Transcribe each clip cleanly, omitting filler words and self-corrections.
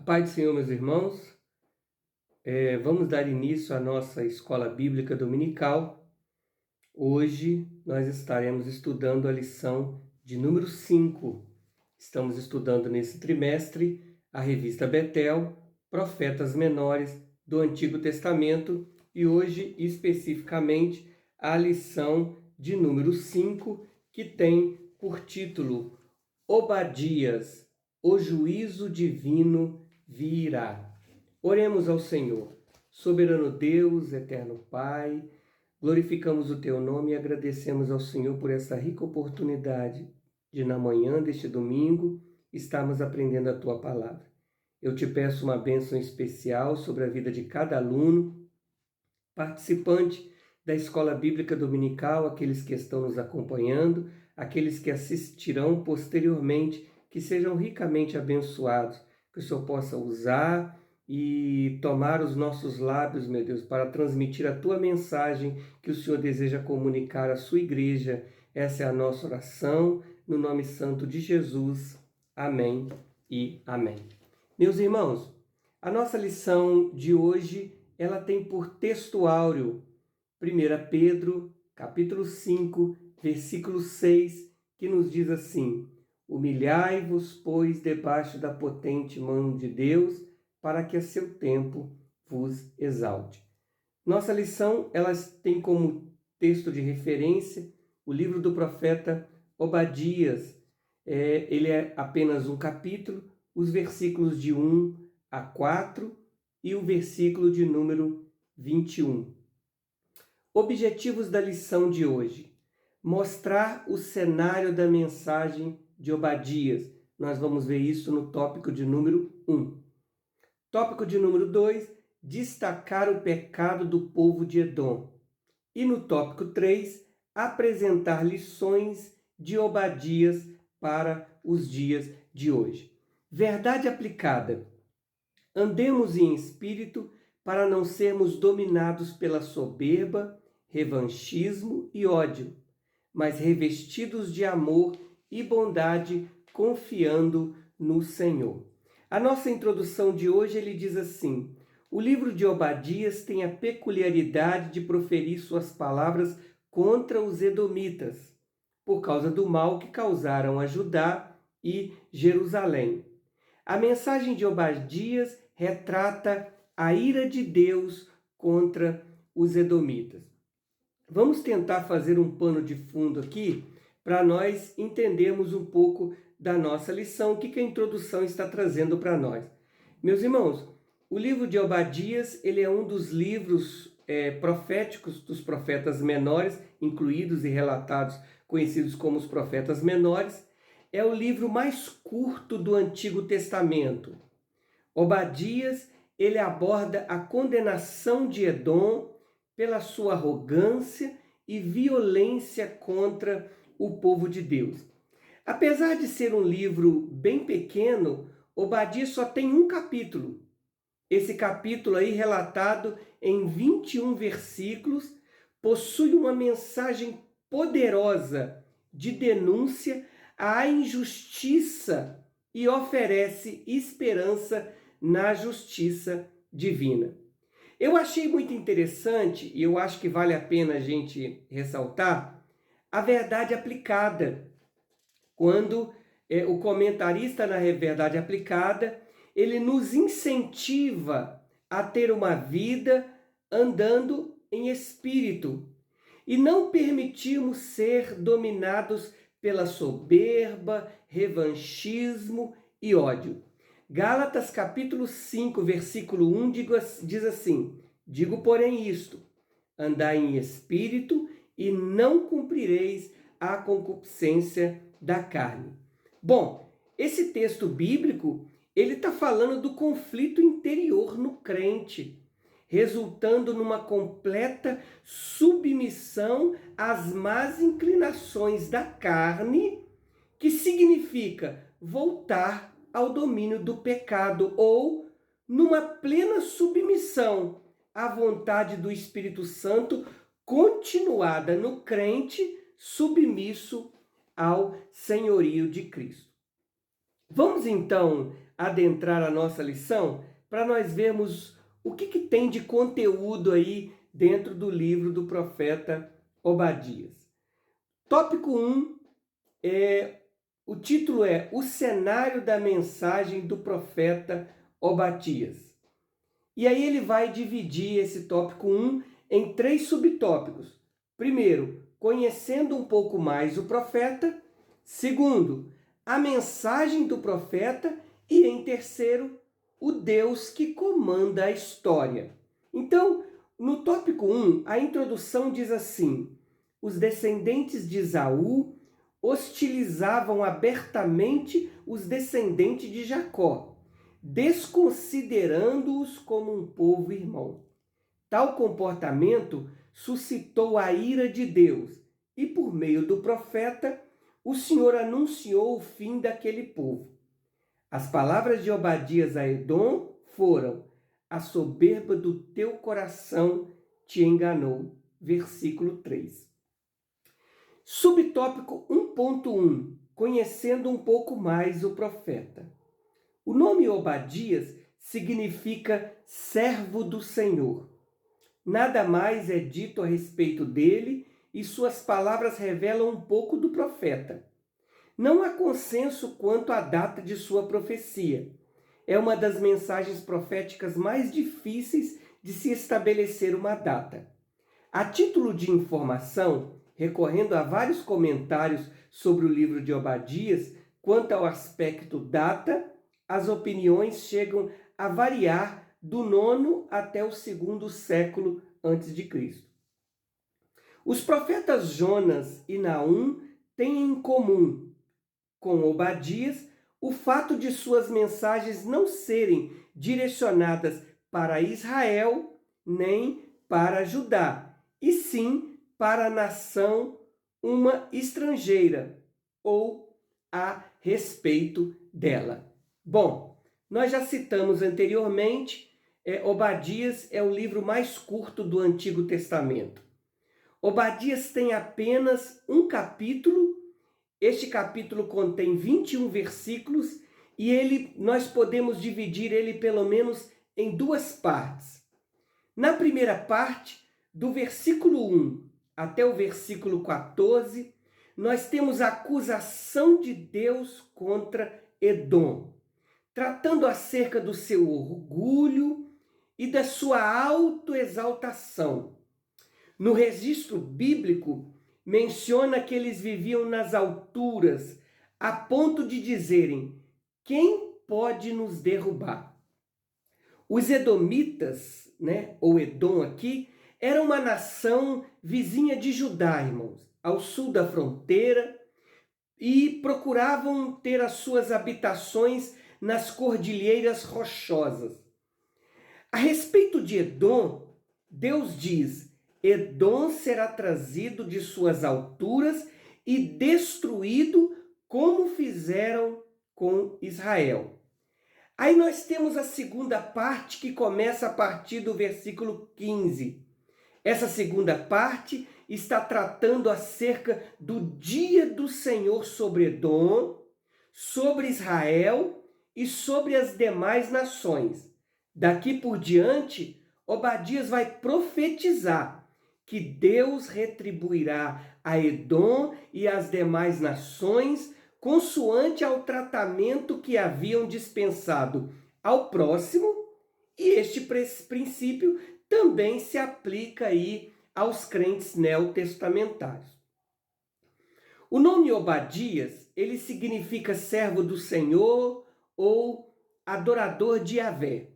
Paz do Senhor, meus irmãos. Vamos dar início à nossa escola bíblica dominical. Hoje nós estaremos estudando a lição de número 5. Estamos estudando nesse trimestre a revista Betel, Profetas Menores do Antigo Testamento, e hoje especificamente a lição de número 5, que tem por título Obadias, o juízo divino virá. Oremos ao Senhor. Soberano Deus, eterno Pai, glorificamos o Teu nome e agradecemos ao Senhor por essa rica oportunidade de, na manhã deste domingo, estarmos aprendendo a Tua palavra. Eu te peço uma bênção especial sobre a vida de cada aluno, participante da Escola Bíblica Dominical, aqueles que estão nos acompanhando, aqueles que assistirão posteriormente, que sejam ricamente abençoados, que o Senhor possa usar e tomar os nossos lábios, meu Deus, para transmitir a Tua mensagem que o Senhor deseja comunicar à sua igreja. Essa é a nossa oração, no nome santo de Jesus. Amém e amém. Meus irmãos, a nossa lição de hoje, ela tem por texto áureo 1 Pedro, capítulo 5, versículo 6, que nos diz assim: humilhai-vos, pois, debaixo da potente mão de Deus, para que a seu tempo vos exalte. Nossa lição, ela tem como texto de referência o livro do profeta Obadias. Ele é apenas um capítulo, os versículos de 1 a 4 e o versículo de número 21. Objetivos da lição de hoje: mostrar o cenário da mensagem de Obadias. Nós vamos ver isso no tópico de número 1. Tópico de número 2, destacar o pecado do povo de Edom. E no tópico 3, apresentar lições de Obadias para os dias de hoje. Verdade aplicada. Andemos em espírito para não sermos dominados pela soberba, revanchismo e ódio, mas revestidos de amor e bondade, confiando no Senhor. A nossa introdução de hoje, ele diz assim: o livro de Obadias tem a peculiaridade de proferir suas palavras contra os edomitas, por causa do mal que causaram a Judá e Jerusalém. A mensagem de Obadias retrata a ira de Deus contra os edomitas. Vamos tentar fazer um pano de fundo aqui para nós entendermos um pouco da nossa lição, o que a introdução está trazendo para nós. Meus irmãos, o livro de Obadias, ele é um dos livros proféticos dos profetas menores, incluídos e relatados, conhecidos como os profetas menores. É o livro mais curto do Antigo Testamento. Obadias, ele aborda a condenação de Edom pela sua arrogância e violência contra o povo de Deus. Apesar de ser um livro bem pequeno, Obadias só tem um capítulo. Esse capítulo aí, relatado em 21 versículos, possui uma mensagem poderosa de denúncia à injustiça e oferece esperança na justiça divina. Eu achei muito interessante, e eu acho que vale a pena a gente ressaltar, a verdade aplicada. Quando o comentarista na Verdade Aplicada, ele nos incentiva a ter uma vida andando em espírito e não permitirmos ser dominados pela soberba, revanchismo e ódio. Gálatas capítulo 5, versículo 1 diz assim: digo, porém, isto, andai em espírito e não cumprireis a concupiscência da carne. Bom, esse texto bíblico, ele está falando do conflito interior no crente, resultando numa completa submissão às más inclinações da carne, que significa voltar ao domínio do pecado, ou numa plena submissão à vontade do Espírito Santo, continuada no crente, submisso ao senhorio de Cristo. Vamos então adentrar a nossa lição para nós vermos o que tem de conteúdo aí dentro do livro do profeta Obadias. Tópico 1, o título é O Cenário da Mensagem do Profeta Obadias. E aí ele vai dividir esse tópico 1 em 3 subtópicos. Primeiro, conhecendo um pouco mais o profeta. Segundo, a mensagem do profeta. E em terceiro, o Deus que comanda a história. Então, no tópico 1, a introdução diz assim: os descendentes de Esaú hostilizavam abertamente os descendentes de Jacó, desconsiderando-os como um povo irmão. Tal comportamento suscitou a ira de Deus e, por meio do profeta, o Senhor anunciou o fim daquele povo. As palavras de Obadias a Edom foram: a soberba do teu coração te enganou. Versículo 3. Subtópico 1.1. Conhecendo um pouco mais o profeta. O nome Obadias significa servo do Senhor. Nada mais é dito a respeito dele e suas palavras revelam um pouco do profeta. Não há consenso quanto à data de sua profecia. É uma das mensagens proféticas mais difíceis de se estabelecer uma data. A título de informação, recorrendo a vários comentários sobre o livro de Obadias, quanto ao aspecto data, as opiniões chegam a variar do 9º até o 2º século a.C. Os profetas Jonas e Naum têm em comum com Obadias o fato de suas mensagens não serem direcionadas para Israel nem para Judá, e sim para a nação uma estrangeira ou a respeito dela. Bom, nós já citamos anteriormente, Obadias é o livro mais curto do Antigo Testamento. Obadias tem apenas um capítulo. Este capítulo contém 21 versículos e nós podemos dividir ele pelo menos em 2 partes. Na primeira parte, do versículo 1 até o versículo 14, nós temos a acusação de Deus contra Edom, tratando acerca do seu orgulho e da sua autoexaltação. No registro bíblico, menciona que eles viviam nas alturas, a ponto de dizerem: quem pode nos derrubar? Os edomitas, ou Edom aqui, era uma nação vizinha de Judá, irmãos, ao sul da fronteira, e procuravam ter as suas habitações nas cordilheiras rochosas. A respeito de Edom, Deus diz: Edom será trazido de suas alturas e destruído como fizeram com Israel. Aí nós temos a segunda parte que começa a partir do versículo 15. Essa segunda parte está tratando acerca do dia do Senhor sobre Edom, sobre Israel e sobre as demais nações. Daqui por diante, Obadias vai profetizar que Deus retribuirá a Edom e as demais nações consoante ao tratamento que haviam dispensado ao próximo, e este princípio também se aplica aí aos crentes neotestamentários. O nome Obadias, ele significa servo do Senhor ou adorador de Yahvé.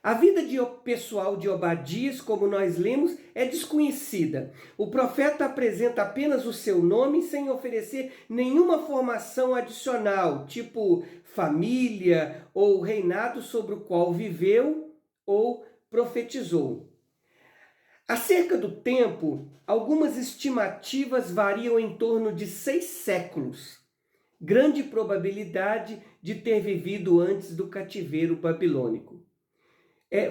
A vida pessoal de Obadias, como nós lemos, é desconhecida. O profeta apresenta apenas o seu nome sem oferecer nenhuma formação adicional, tipo família ou reinado sobre o qual viveu ou profetizou. Acerca do tempo, algumas estimativas variam em torno de 6 séculos. Grande probabilidade de ter vivido antes do cativeiro babilônico.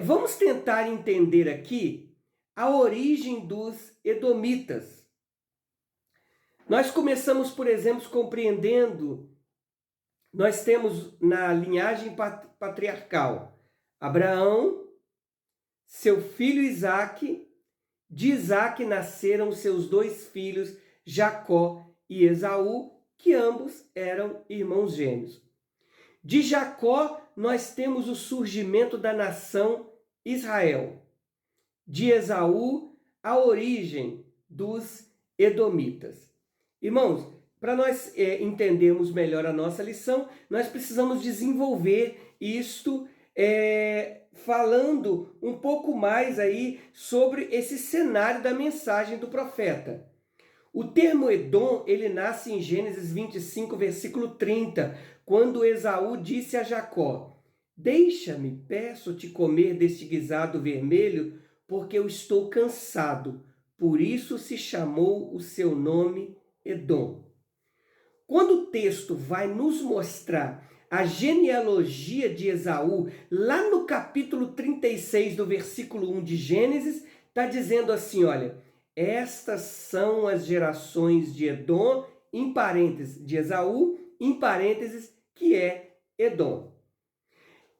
Vamos tentar entender aqui a origem dos edomitas. Nós começamos, por exemplo, compreendendo nós temos na linhagem patriarcal Abraão, seu filho Isaque. De Isaque nasceram seus 2 filhos, Jacó e Esaú, que ambos eram irmãos gêmeos. De Jacó, nós temos o surgimento da nação Israel. De Esaú, a origem dos edomitas. Irmãos, para nós entendermos melhor a nossa lição, nós precisamos desenvolver isto falando um pouco mais aí sobre esse cenário da mensagem do profeta. O termo Edom, ele nasce em Gênesis 25, versículo 30, quando Esaú disse a Jacó: deixa-me, peço-te comer deste guisado vermelho, porque eu estou cansado. Por isso se chamou o seu nome Edom. Quando o texto vai nos mostrar a genealogia de Esaú, lá no capítulo 36 do versículo 1 de Gênesis, está dizendo assim, olha, estas são as gerações de Edom, em parênteses, de Esaú, em parênteses, que é Edom.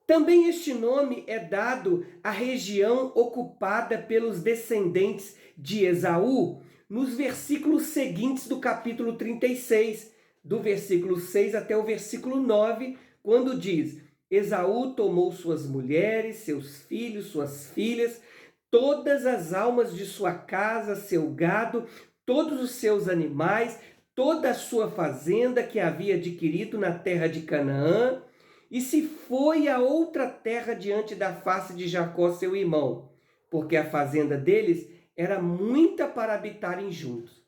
Também este nome é dado à região ocupada pelos descendentes de Esaú, nos versículos seguintes do capítulo 36, do versículo 6 até o versículo 9, quando diz: Esaú tomou suas mulheres, seus filhos, suas filhas, todas as almas de sua casa, seu gado, todos os seus animais, toda a sua fazenda que havia adquirido na terra de Canaã, e se foi a outra terra diante da face de Jacó, seu irmão, porque a fazenda deles era muita para habitarem juntos.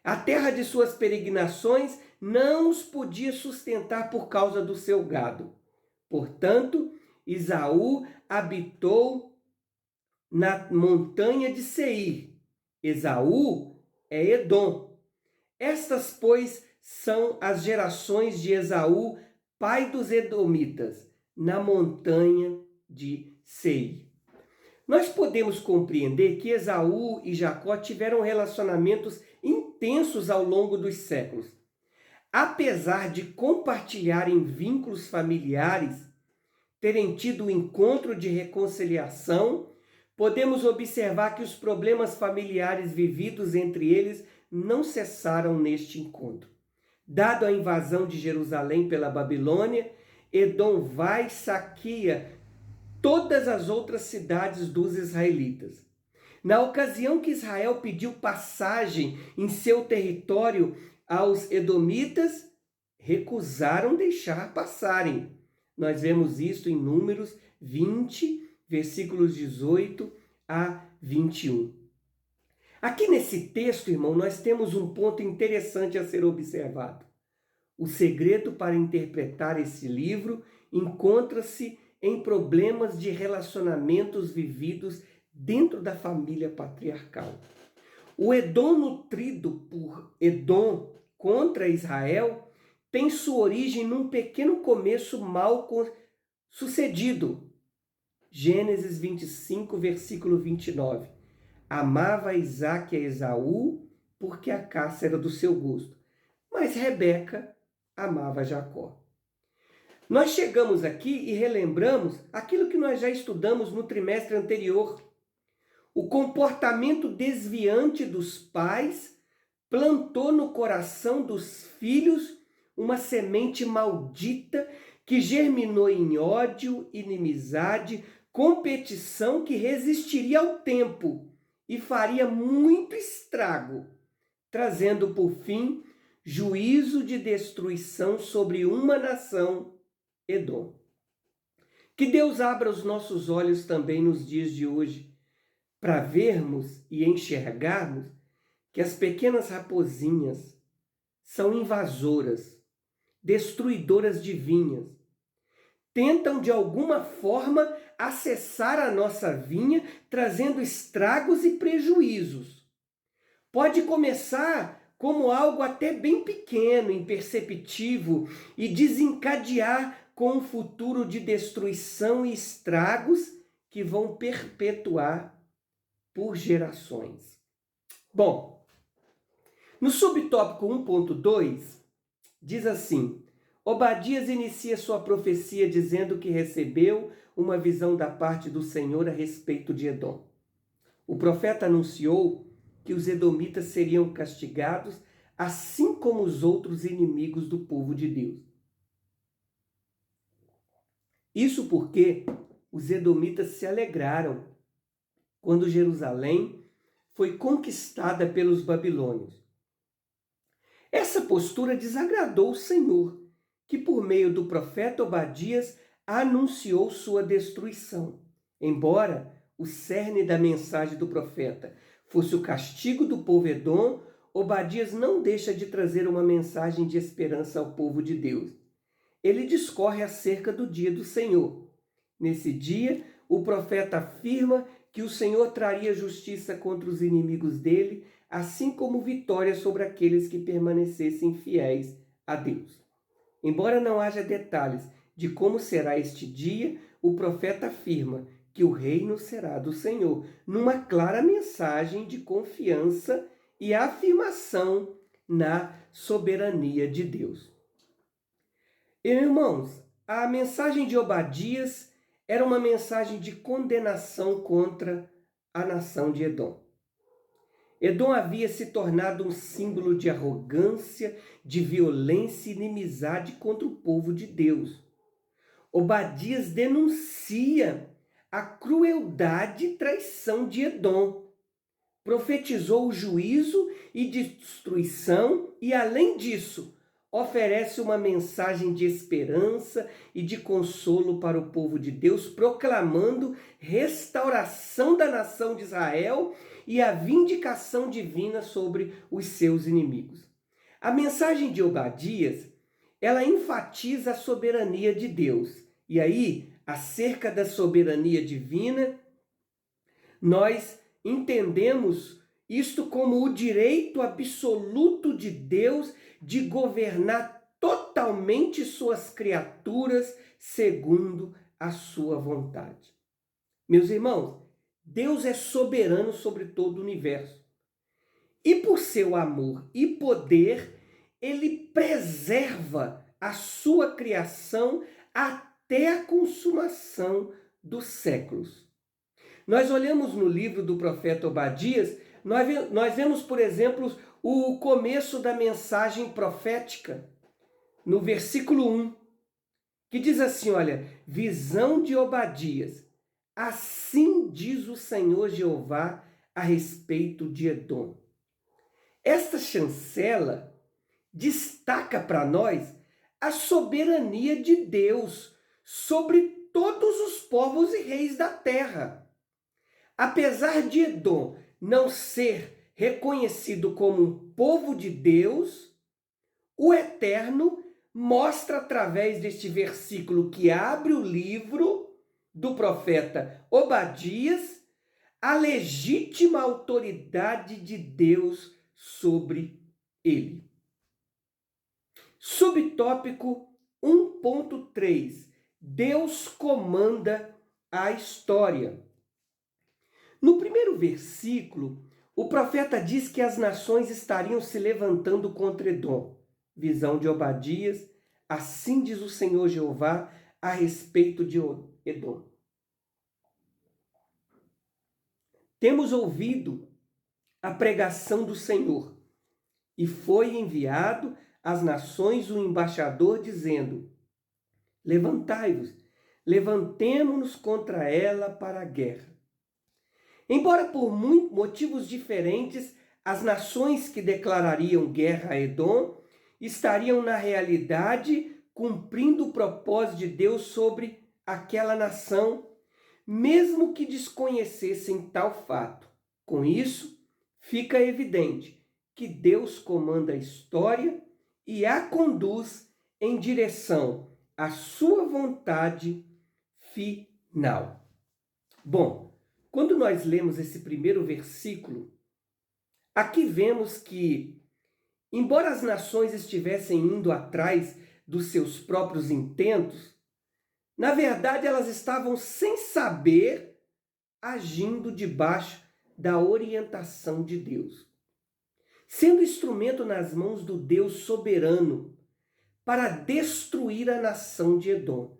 A terra de suas peregrinações não os podia sustentar por causa do seu gado. Portanto, Esaú habitou na montanha de Seir. Esaú é Edom. Estas, pois, são as gerações de Esaú, pai dos edomitas, na montanha de Seir. Nós podemos compreender que Esaú e Jacó tiveram relacionamentos intensos ao longo dos séculos. Apesar de compartilharem vínculos familiares, terem tido um encontro de reconciliação, podemos observar que os problemas familiares vividos entre eles não cessaram neste encontro. Dado a invasão de Jerusalém pela Babilônia, Edom vai e saqueia todas as outras cidades dos israelitas. Na ocasião que Israel pediu passagem em seu território aos edomitas, recusaram deixar passarem. Nós vemos isso em Números 20, versículos 18 a 21. Aqui nesse texto, irmão, nós temos um ponto interessante a ser observado. O segredo para interpretar esse livro encontra-se em problemas de relacionamentos vividos dentro da família patriarcal. O Edom nutrido por Edom contra Israel tem sua origem num pequeno começo mal sucedido. Gênesis 25, versículo 29. Amava Isaque a Esaú, porque a caça era do seu gosto. Mas Rebeca amava Jacó. Nós chegamos aqui e relembramos aquilo que nós já estudamos no trimestre anterior. O comportamento desviante dos pais plantou no coração dos filhos uma semente maldita que germinou em ódio, inimizade, competição que resistiria ao tempo e faria muito estrago, trazendo por fim juízo de destruição sobre uma nação, Edom. Que Deus abra os nossos olhos também nos dias de hoje, para vermos e enxergarmos que as pequenas raposinhas são invasoras, destruidoras de vinhas, tentam de alguma forma acessar a nossa vinha, trazendo estragos e prejuízos. Pode começar como algo até bem pequeno, imperceptível, e desencadear com um futuro de destruição e estragos que vão perpetuar por gerações. Bom, no subtópico 1.2, diz assim: Obadias inicia sua profecia dizendo que recebeu uma visão da parte do Senhor a respeito de Edom. O profeta anunciou que os edomitas seriam castigados, assim como os outros inimigos do povo de Deus. Isso porque os edomitas se alegraram quando Jerusalém foi conquistada pelos babilônios. Essa postura desagradou o Senhor, que por meio do profeta Obadias anunciou sua destruição. Embora o cerne da mensagem do profeta fosse o castigo do povo Edom, Obadias não deixa de trazer uma mensagem de esperança ao povo de Deus. Ele discorre acerca do dia do Senhor. Nesse dia, o profeta afirma que o Senhor traria justiça contra os inimigos dele, assim como vitória sobre aqueles que permanecessem fiéis a Deus. Embora não haja detalhes de como será este dia, o profeta afirma que o reino será do Senhor, numa clara mensagem de confiança e afirmação na soberania de Deus. Irmãos, a mensagem de Obadias era uma mensagem de condenação contra a nação de Edom. Edom havia se tornado um símbolo de arrogância, de violência e inimizade contra o povo de Deus. Obadias denuncia a crueldade e traição de Edom. Profetizou o juízo e destruição e, além disso, oferece uma mensagem de esperança e de consolo para o povo de Deus, proclamando restauração da nação de Israel e a vindicação divina sobre os seus inimigos. A mensagem de Obadias, ela enfatiza a soberania de Deus. E aí, acerca da soberania divina, nós entendemos isto como o direito absoluto de Deus de governar totalmente suas criaturas segundo a sua vontade. Meus irmãos, Deus é soberano sobre todo o universo. E por seu amor e poder, ele preserva a sua criação até a consumação dos séculos. Nós olhamos no livro do profeta Obadias, nós vemos, por exemplo, o começo da mensagem profética, no versículo 1, que diz assim, olha, visão de Obadias, assim diz o Senhor Jeová a respeito de Edom. Esta chancela destaca para nós a soberania de Deus sobre todos os povos e reis da terra. Apesar de Edom não ser reconhecido como um povo de Deus, o Eterno mostra através deste versículo que abre o livro do profeta Obadias a legítima autoridade de Deus sobre ele. Subtópico 1.3. Deus comanda a história. No primeiro versículo, o profeta diz que as nações estariam se levantando contra Edom. Visão de Obadias, assim diz o Senhor Jeová a respeito de Edom. Temos ouvido a pregação do Senhor, e foi enviado às nações o embaixador dizendo, levantai-vos, levantemo-nos contra ela para a guerra. Embora por motivos diferentes, as nações que declarariam guerra a Edom estariam na realidade cumprindo o propósito de Deus sobre aquela nação, mesmo que desconhecessem tal fato. Com isso, fica evidente que Deus comanda a história e a conduz em direção à sua vontade final. Bom, quando nós lemos esse primeiro versículo, aqui vemos que, embora as nações estivessem indo atrás dos seus próprios intentos, na verdade elas estavam sem saber, agindo debaixo da orientação de Deus. Sendo instrumento nas mãos do Deus soberano para destruir a nação de Edom.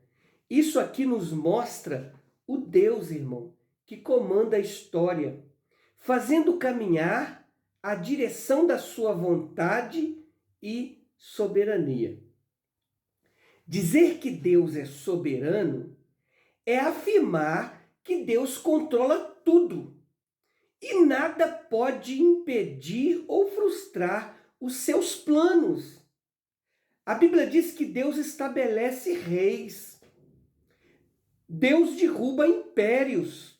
Isso aqui nos mostra o Deus, irmão, que comanda a história, fazendo caminhar a direção da sua vontade e soberania. Dizer que Deus é soberano é afirmar que Deus controla tudo e nada pode impedir ou frustrar os seus planos. A Bíblia diz que Deus estabelece reis, Deus derruba impérios,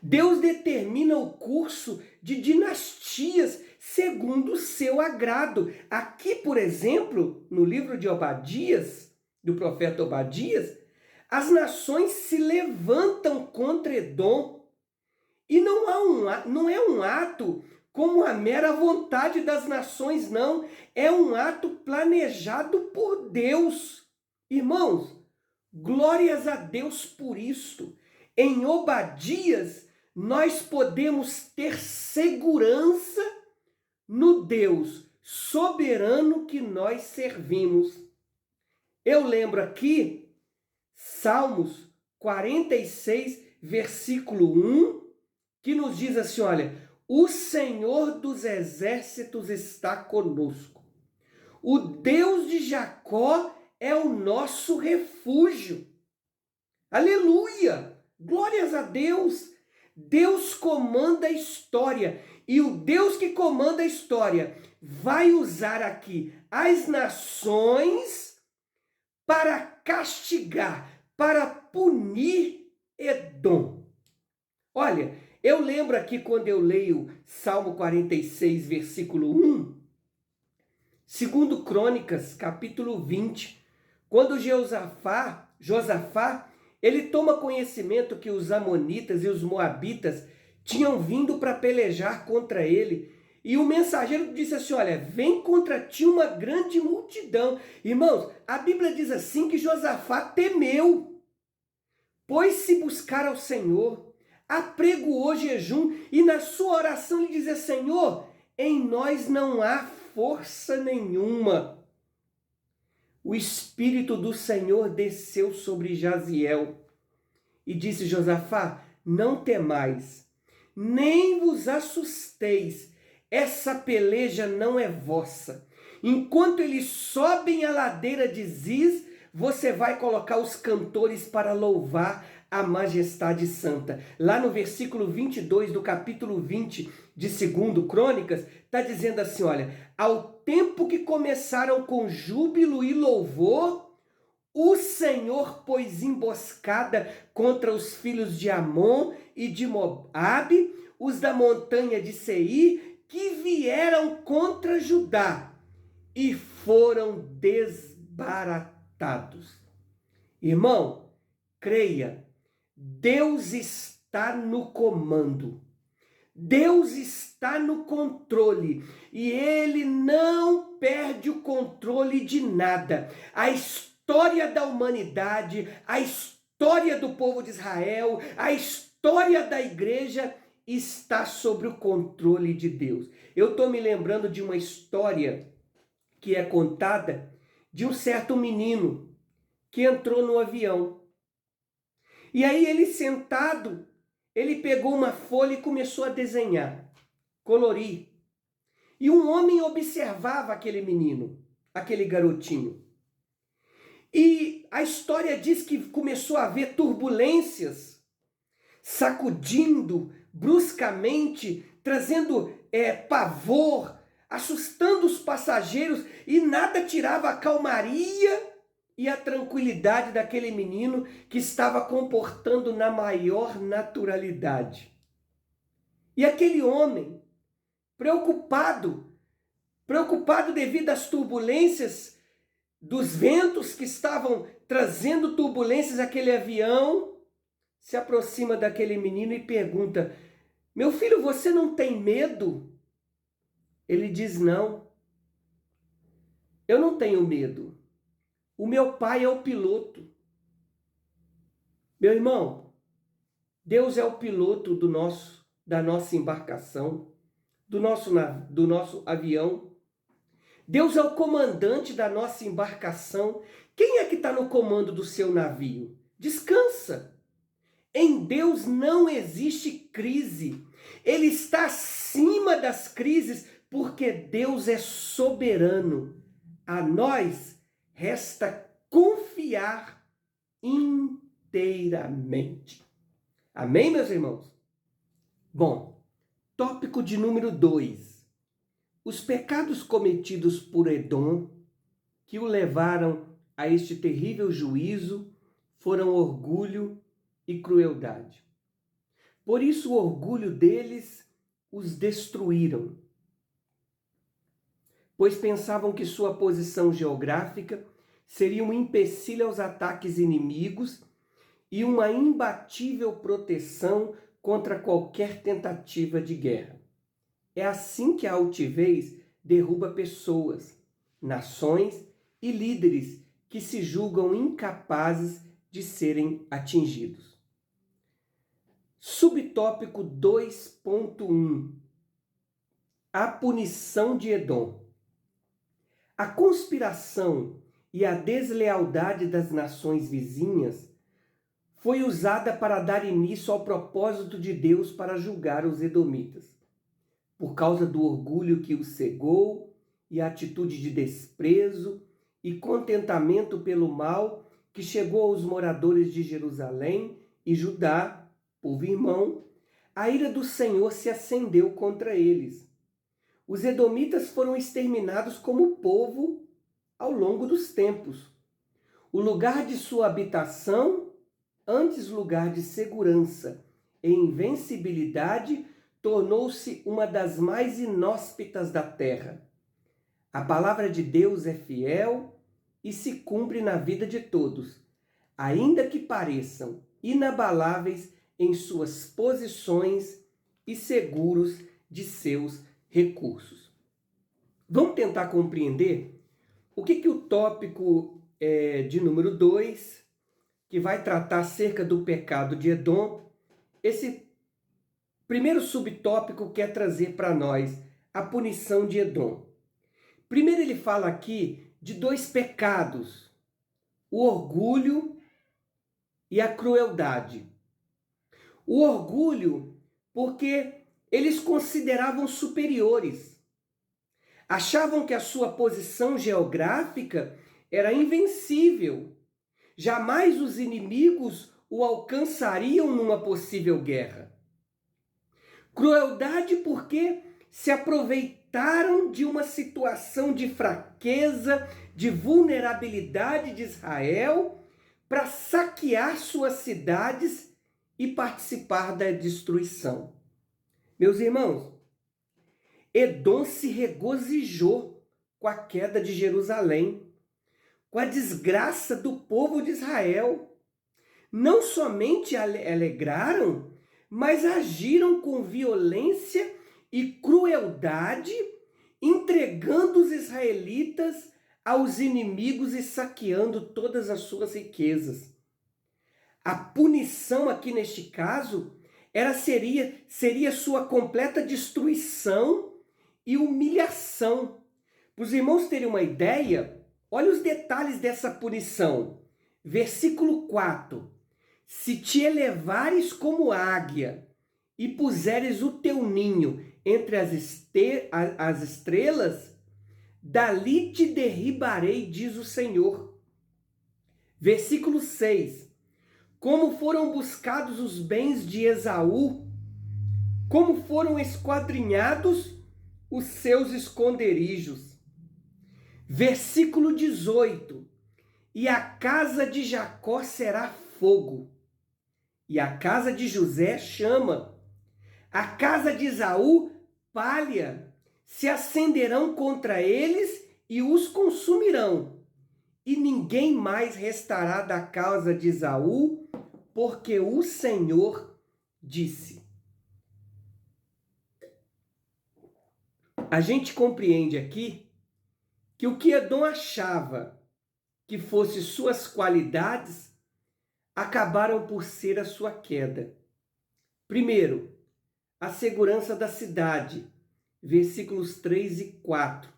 Deus determina o curso de dinastias segundo o seu agrado. Aqui, por exemplo, no livro de Obadias, do profeta Obadias, as nações se levantam contra Edom. E não é um ato como a mera vontade das nações, não. É um ato planejado por Deus. Irmãos, glórias a Deus por isto. Em Obadias, nós podemos ter segurança no Deus soberano que nós servimos. Eu lembro aqui, Salmos 46, versículo 1, que nos diz assim, olha, o Senhor dos exércitos está conosco. O Deus de Jacó é o nosso refúgio. Aleluia! Glórias a Deus! Deus comanda a história. E o Deus que comanda a história vai usar aqui as nações para castigar, para punir Edom. Olha, eu lembro aqui quando eu leio Salmo 46, versículo 1, segundo Crônicas, capítulo 20, quando Josafá, ele toma conhecimento que os amonitas e os moabitas tinham vindo para pelejar contra ele. E o mensageiro disse assim, olha, vem contra ti uma grande multidão. Irmãos, a Bíblia diz assim que Josafá temeu, pôs-se buscar ao Senhor, apregoou jejum e na sua oração ele dizia, Senhor, em nós não há força nenhuma. O Espírito do Senhor desceu sobre Jaziel e disse, Josafá, não temais, nem vos assusteis, essa peleja não é vossa. Enquanto eles sobem a ladeira de Ziz, você vai colocar os cantores para louvar a majestade santa. Lá no versículo 22 do capítulo 20 de 2 Crônicas, está dizendo assim, olha, ao tempo que começaram com júbilo e louvor, o Senhor pôs emboscada contra os filhos de Amon e de Moabe, os da montanha de Seir, que vieram contra Judá e foram desbaratados. Irmão, creia, Deus está no comando. Deus está no controle e Ele não perde o controle de nada. A história da humanidade, a história do povo de Israel, a história da igreja está sob o controle de Deus. Eu estou me lembrando de uma história que é contada de um certo menino que entrou no avião. E aí ele sentado, ele pegou uma folha e começou a desenhar, colorir. E um homem observava aquele menino, aquele garotinho. E a história diz que começou a haver turbulências, sacudindo bruscamente, trazendo pavor, assustando os passageiros, e nada tirava a calmaria e a tranquilidade daquele menino que estava comportando na maior naturalidade. E aquele homem, preocupado devido às turbulências dos ventos que estavam trazendo turbulências àquele avião, se aproxima daquele menino e pergunta, meu filho, você não tem medo? Ele diz, não, eu não tenho medo. O meu pai é o piloto. Meu irmão, Deus é o piloto da nossa embarcação, do nosso avião. Deus é o comandante da nossa embarcação. Quem é que está no comando do seu navio? Descansa. Em Deus não existe crise. Ele está acima das crises porque Deus é soberano. A nós resta confiar inteiramente. Amém, meus irmãos? Bom, tópico de número 2. Os pecados cometidos por Edom, que o levaram a este terrível juízo, foram orgulho e crueldade. Por isso o orgulho deles os destruíram, pois pensavam que sua posição geográfica seria um empecilho aos ataques inimigos e uma imbatível proteção contra qualquer tentativa de guerra. É assim que a altivez derruba pessoas, nações e líderes que se julgam incapazes de serem atingidos. Subtópico 2.1. A punição de Edom. A conspiração e a deslealdade das nações vizinhas foi usada para dar início ao propósito de Deus para julgar os edomitas. Por causa do orgulho que os cegou e a atitude de desprezo e contentamento pelo mal que chegou aos moradores de Jerusalém e Judá, povo irmão, a ira do Senhor se acendeu contra eles. Os edomitas foram exterminados como povo ao longo dos tempos. O lugar de sua habitação, antes lugar de segurança e invencibilidade, tornou-se uma das mais inóspitas da terra. A palavra de Deus é fiel e se cumpre na vida de todos, ainda que pareçam inabaláveis em suas posições e seguros de seus recursos. Vamos tentar compreender o que o tópico de número 2, que vai tratar acerca do pecado de Edom, esse primeiro subtópico quer trazer para nós a punição de Edom. Primeiro ele fala aqui de dois pecados, o orgulho e a crueldade. O orgulho porque eles consideravam superiores, achavam que a sua posição geográfica era invencível, jamais os inimigos o alcançariam numa possível guerra. Crueldade porque se aproveitaram de uma situação de fraqueza, de vulnerabilidade de Israel para saquear suas cidades e participar da destruição. Meus irmãos, Edom se regozijou com a queda de Jerusalém, com a desgraça do povo de Israel. Não somente alegraram, mas agiram com violência e crueldade, entregando os israelitas aos inimigos e saqueando todas as suas riquezas. A punição aqui neste caso seria sua completa destruição e humilhação. Para os irmãos terem uma ideia, olha os detalhes dessa punição. Versículo 4. Se te elevares como águia e puseres o teu ninho entre as estrelas, dali te derribarei, diz o Senhor. Versículo 6. Como foram buscados os bens de Esaú, como foram esquadrinhados os seus esconderijos. Versículo 18. E a casa de Jacó será fogo, e a casa de José chama. A casa de Esaú, palha, se acenderão contra eles e os consumirão. E ninguém mais restará da casa de Esaú, porque o Senhor disse. A gente compreende aqui que o que Edom achava que fosse suas qualidades, acabaram por ser a sua queda. Primeiro, a segurança da cidade, versículos 3 e 4.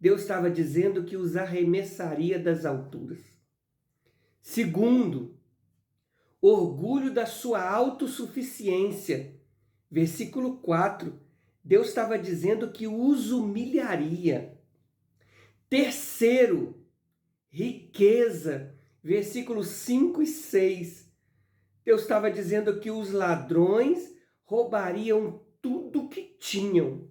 Deus estava dizendo que os arremessaria das alturas. Segundo, orgulho da sua autossuficiência. Versículo 4, Deus estava dizendo que os humilharia. Terceiro, riqueza. Versículos 5 e 6. Deus estava dizendo que os ladrões roubariam tudo que tinham.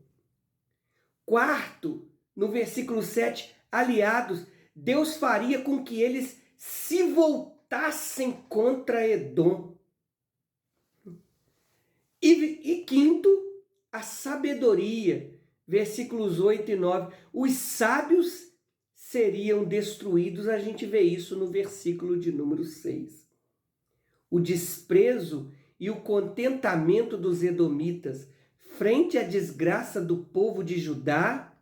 Quarto, no versículo 7, aliados, Deus faria com que eles se voltassem contra Edom. E quinto, a sabedoria, versículos 8 e 9. Os sábios seriam destruídos, a gente vê isso no versículo de número 6. O desprezo e o contentamento dos edomitas frente à desgraça do povo de Judá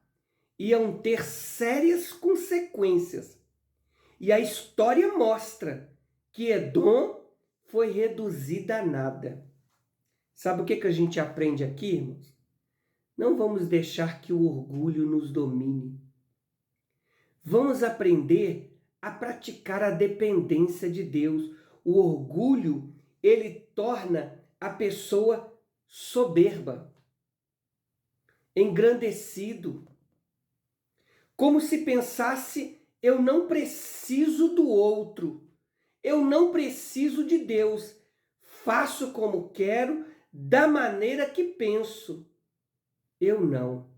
iam ter sérias consequências. E a história mostra que Edom foi reduzida a nada. Sabe o que a gente aprende aqui, irmãos? Não vamos deixar que o orgulho nos domine. Vamos aprender a praticar a dependência de Deus. O orgulho, ele torna a pessoa soberba, engrandecido, como se pensasse: eu não preciso do outro, eu não preciso de Deus, faço como quero, da maneira que penso. Eu não.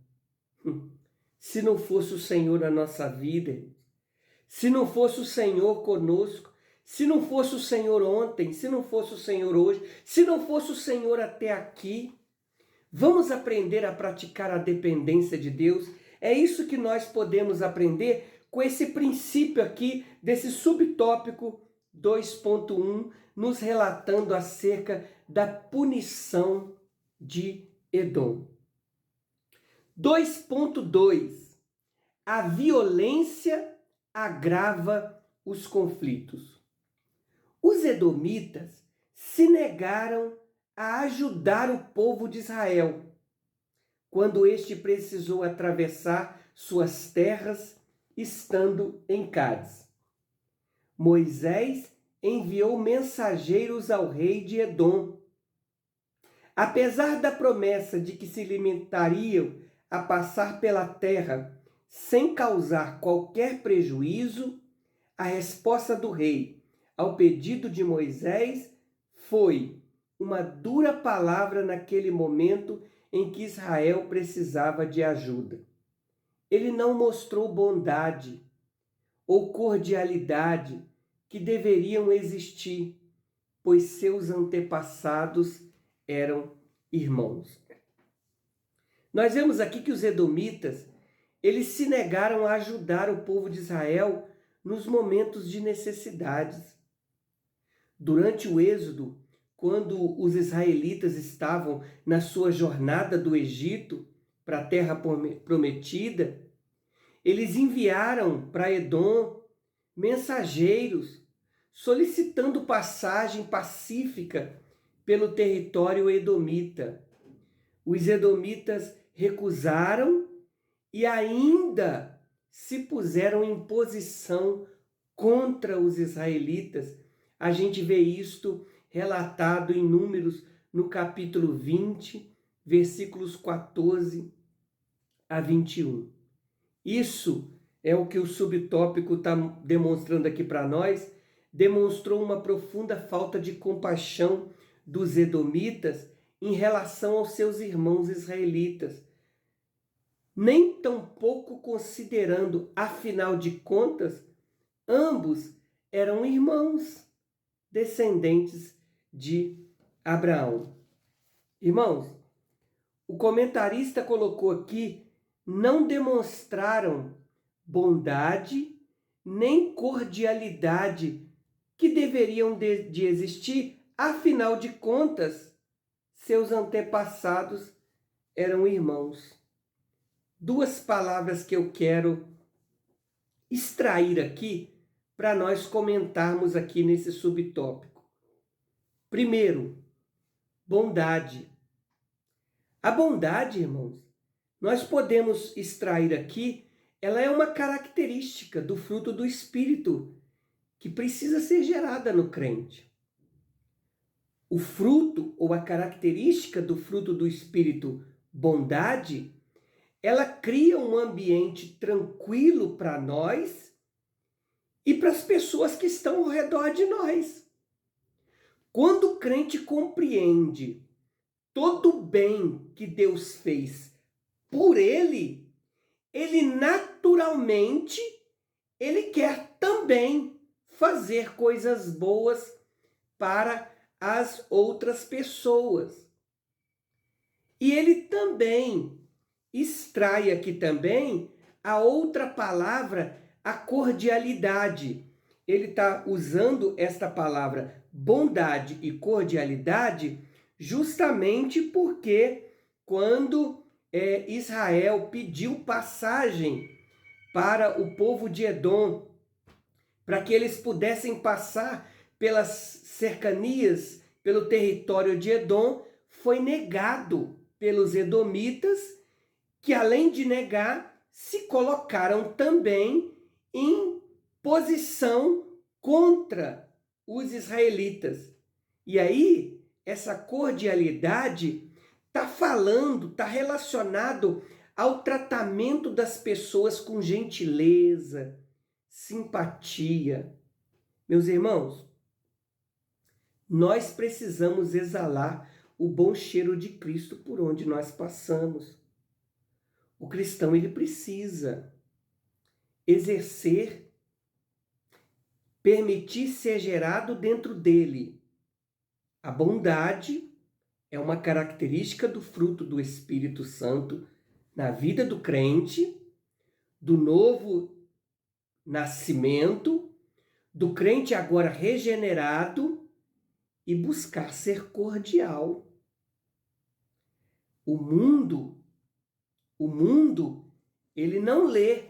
Se não fosse o Senhor na nossa vida, se não fosse o Senhor conosco, se não fosse o Senhor ontem, se não fosse o Senhor hoje, se não fosse o Senhor até aqui, vamos aprender a praticar a dependência de Deus. É isso que nós podemos aprender com esse princípio aqui, desse subtópico 2.1, nos relatando acerca da punição de Edom. 2.2. A violência agrava os conflitos. Os edomitas se negaram a ajudar o povo de Israel quando este precisou atravessar suas terras estando em Cádiz. Moisés enviou mensageiros ao rei de Edom. Apesar da promessa de que se limitariam a passar pela terra sem causar qualquer prejuízo, a resposta do rei ao pedido de Moisés foi uma dura palavra naquele momento em que Israel precisava de ajuda. Ele não mostrou bondade ou cordialidade que deveriam existir, pois seus antepassados eram irmãos. Nós vemos aqui que os edomitas, eles se negaram a ajudar o povo de Israel nos momentos de necessidades. Durante o Êxodo, quando os israelitas estavam na sua jornada do Egito para a terra prometida, eles enviaram para Edom mensageiros solicitando passagem pacífica pelo território edomita. Os edomitas recusaram e ainda se puseram em posição contra os israelitas. A gente vê isto relatado em Números, no capítulo 20, versículos 14 a 21. Isso é o que o subtópico está demonstrando aqui para nós. Demonstrou uma profunda falta de compaixão dos edomitas em relação aos seus irmãos israelitas, nem tampouco considerando, afinal de contas, ambos eram irmãos, descendentes de Abraão. Irmãos, o comentarista colocou aqui: não demonstraram bondade nem cordialidade que deveriam de existir, afinal de contas, seus antepassados eram irmãos. Duas palavras que eu quero extrair aqui para nós comentarmos aqui nesse subtópico. Primeiro, bondade. A bondade, irmãos, nós podemos extrair aqui ela é uma característica do fruto do Espírito que precisa ser gerada no crente. O fruto ou a característica do fruto do Espírito, bondade, ela cria um ambiente tranquilo para nós e para as pessoas que estão ao redor de nós. Quando o crente compreende todo o bem que Deus fez por ele, ele naturalmente ele quer também fazer coisas boas para as outras pessoas. E ele também extrai aqui também a outra palavra, a cordialidade. Ele está usando esta palavra bondade e cordialidade justamente porque quando Israel pediu passagem para o povo de Edom, para que eles pudessem passar pelas cercanias, pelo território de Edom, foi negado pelos edomitas, que além de negar, se colocaram também em posição contra os israelitas. E aí, essa cordialidade está falando, está relacionado ao tratamento das pessoas com gentileza, simpatia. Meus irmãos, nós precisamos exalar o bom cheiro de Cristo por onde nós passamos. O cristão, ele precisa exercer, permitir ser gerado dentro dele. A bondade é uma característica do fruto do Espírito Santo na vida do crente, do novo nascimento, do crente agora regenerado, e buscar ser cordial. O mundo, ele não lê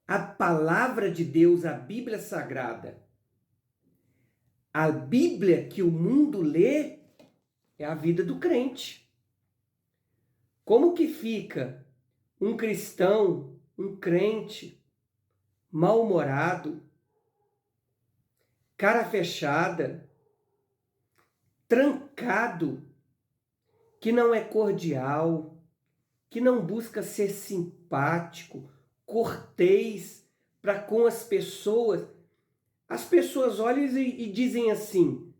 a palavra de Deus, a Bíblia Sagrada. A Bíblia que o mundo lê é a vida do crente. Como que fica um cristão, um crente, mal-humorado, cara fechada, trancado, que não é cordial, que não busca ser simpático, cortês para com as pessoas? As pessoas olham e dizem assim: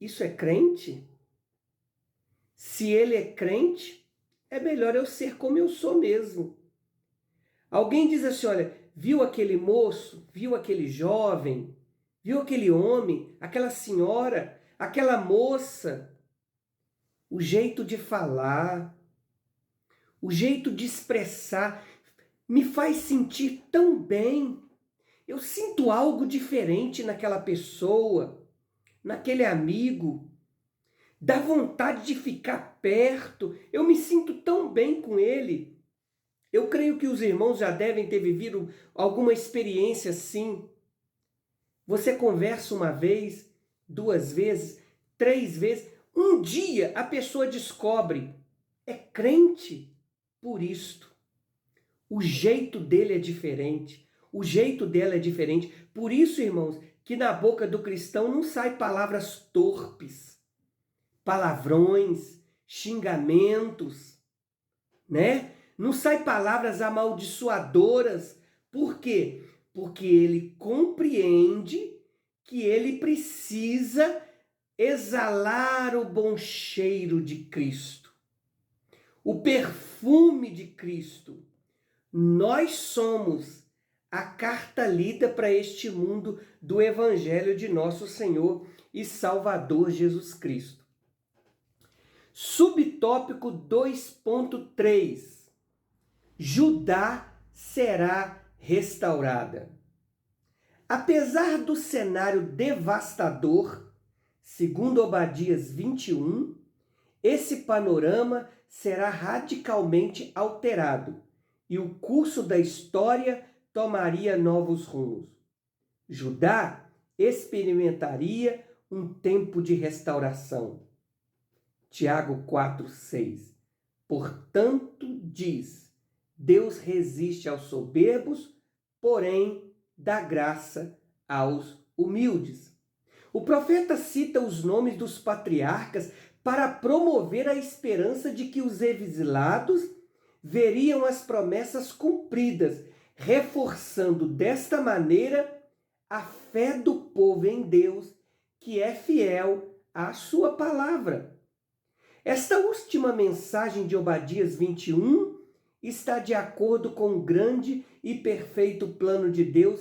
isso é crente? Se ele é crente, é melhor eu ser como eu sou mesmo. Alguém diz assim: olha, viu aquele moço, viu aquele jovem, viu aquele homem, aquela senhora, aquela moça? O jeito de falar, o jeito de expressar me faz sentir tão bem. Eu sinto algo diferente naquela pessoa, naquele amigo. Dá vontade de ficar perto. Eu me sinto tão bem com ele. Eu creio que os irmãos já devem ter vivido alguma experiência assim. Você conversa uma vez, 2 vezes, 3 vezes. Um dia a pessoa descobre, é crente por isto. O jeito dele é diferente. O jeito dela é diferente. Por isso, irmãos, que na boca do cristão não sai palavras torpes, palavrões, xingamentos, né? Não sai palavras amaldiçoadoras. Por quê? Porque ele compreende que ele precisa exalar o bom cheiro de Cristo, o perfume de Cristo. Nós somos a carta lida para este mundo do Evangelho de nosso Senhor e Salvador Jesus Cristo. Subtópico 2.3. Judá será restaurada. Apesar do cenário devastador, segundo Obadias 21, esse panorama será radicalmente alterado e o curso da história tomaria novos rumos. Judá experimentaria um tempo de restauração. Tiago 4:6. Portanto, diz: Deus resiste aos soberbos, porém dá graça aos humildes. O profeta cita os nomes dos patriarcas para promover a esperança de que os exilados veriam as promessas cumpridas, reforçando desta maneira a fé do povo em Deus, que é fiel à sua palavra. Esta última mensagem de Obadias 21 está de acordo com o grande e perfeito plano de Deus,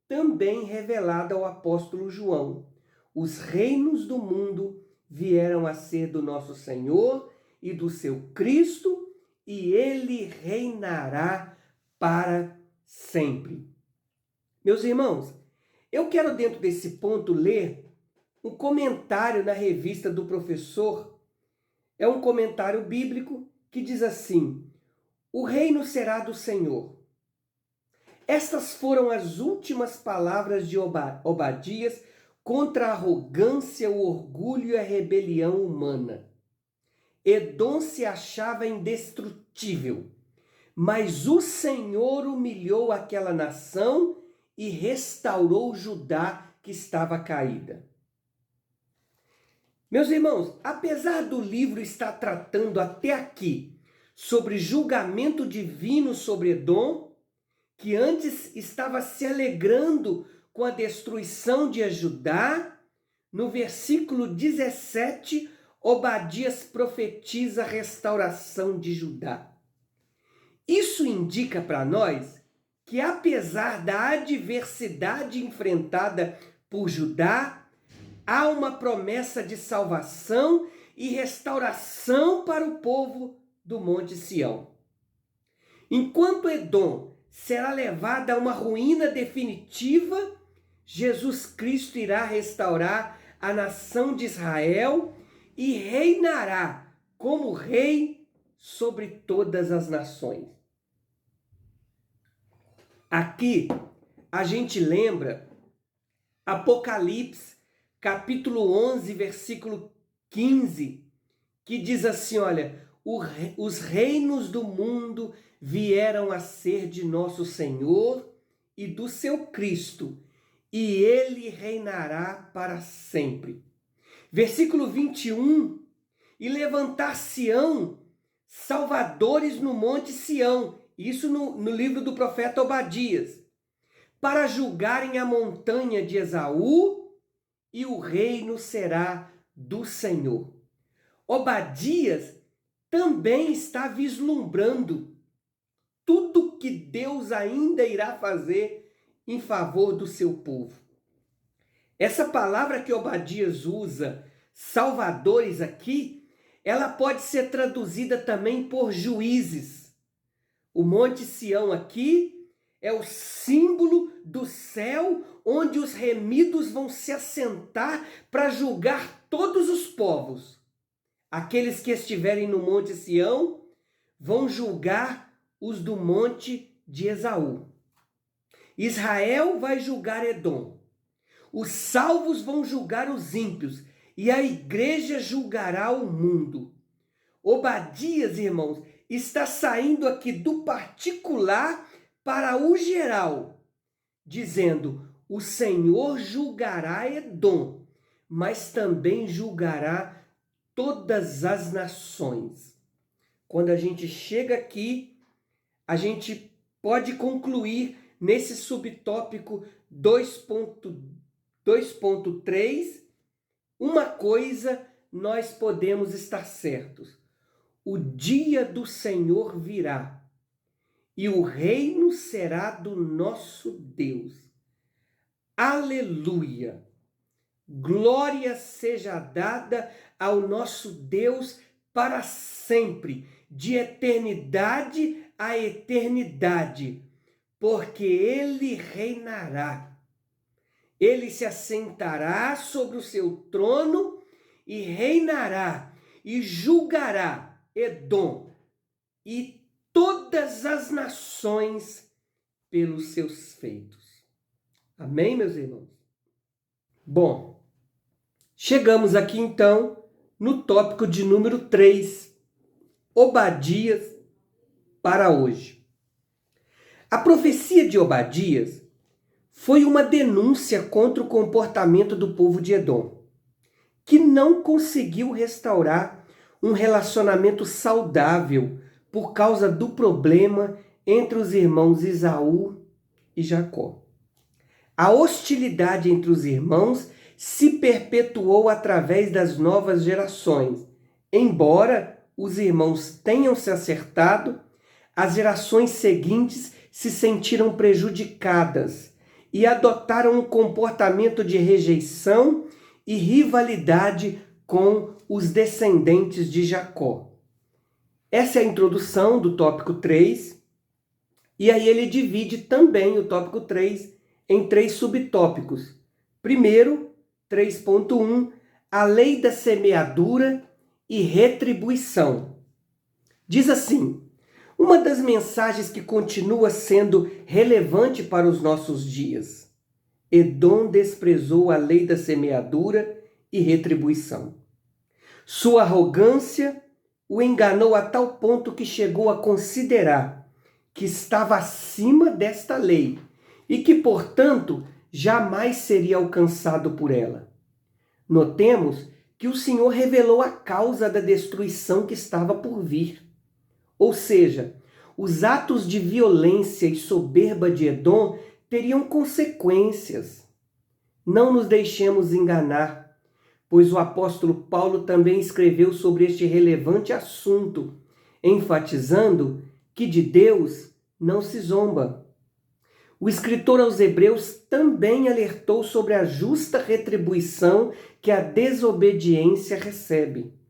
também revelado ao apóstolo João. Os reinos do mundo vieram a ser do nosso Senhor e do seu Cristo, e ele reinará para sempre. Meus irmãos, eu quero dentro desse ponto ler um comentário na revista do professor. É um comentário bíblico que diz assim: o reino será do Senhor. Estas foram as últimas palavras de Obadias contra a arrogância, o orgulho e a rebelião humana. Edom se achava indestrutível, mas o Senhor humilhou aquela nação e restaurou Judá, que estava caída. Meus irmãos, apesar do livro estar tratando até aqui sobre julgamento divino sobre Edom, que antes estava se alegrando com a destruição de Judá, no versículo 17, Obadias profetiza a restauração de Judá. Isso indica para nós que, apesar da adversidade enfrentada por Judá, há uma promessa de salvação e restauração para o povo do Monte Sião. Enquanto Edom será levada a uma ruína definitiva, Jesus Cristo irá restaurar a nação de Israel e reinará como rei sobre todas as nações. Aqui a gente lembra Apocalipse, capítulo 11, versículo 15, que diz assim, olha, os reinos do mundo vieram a ser de nosso Senhor e do seu Cristo, e ele reinará para sempre. Versículo 21, e levantar-se-ão salvadores no monte Sião, isso no livro do profeta Obadias, para julgarem a montanha de Esaú, e o reino será do Senhor. Obadias também está vislumbrando tudo que Deus ainda irá fazer em favor do seu povo. Essa palavra que Obadias usa, salvadores aqui, ela pode ser traduzida também por juízes. O Monte Sião aqui é o símbolo do céu, onde os remidos vão se assentar para julgar todos os povos. Aqueles que estiverem no Monte Sião vão julgar os do Monte de Esaú. Israel vai julgar Edom. Os salvos vão julgar os ímpios e a igreja julgará o mundo. Obadias, irmãos, está saindo aqui do particular para o geral, dizendo: o Senhor julgará Edom, mas também julgará todas as nações. Quando a gente chega aqui, a gente pode concluir nesse subtópico 2.3, uma coisa nós podemos estar certos: o dia do Senhor virá e o reino será do nosso Deus. Aleluia! Glória seja dada ao nosso Deus para sempre, de eternidade a eternidade, porque ele reinará. Ele se assentará sobre o seu trono e reinará e julgará Edom e todas as nações pelos seus feitos. Amém, meus irmãos? Bom, chegamos aqui então no tópico de número 3, Obadias para hoje. A profecia de Obadias foi uma denúncia contra o comportamento do povo de Edom, que não conseguiu restaurar um relacionamento saudável por causa do problema entre os irmãos Esaú e Jacó. A hostilidade entre os irmãos se perpetuou através das novas gerações. Embora os irmãos tenham se acertado, as gerações seguintes se sentiram prejudicadas e adotaram um comportamento de rejeição e rivalidade com os descendentes de Jacó. Essa é a introdução do tópico 3, e aí ele divide também o tópico 3 em 3 subtópicos. Primeiro, 3.1, a lei da semeadura e retribuição. Diz assim: uma das mensagens que continua sendo relevante para os nossos dias. Edom desprezou a lei da semeadura e retribuição. Sua arrogância o enganou a tal ponto que chegou a considerar que estava acima desta lei e que, portanto, jamais seria alcançado por ela. Notemos que o Senhor revelou a causa da destruição que estava por vir. Ou seja, os atos de violência e soberba de Edom teriam consequências. Não nos deixemos enganar, pois o apóstolo Paulo também escreveu sobre este relevante assunto, enfatizando que de Deus não se zomba. O escritor aos Hebreus também alertou sobre a justa retribuição que a desobediência recebe.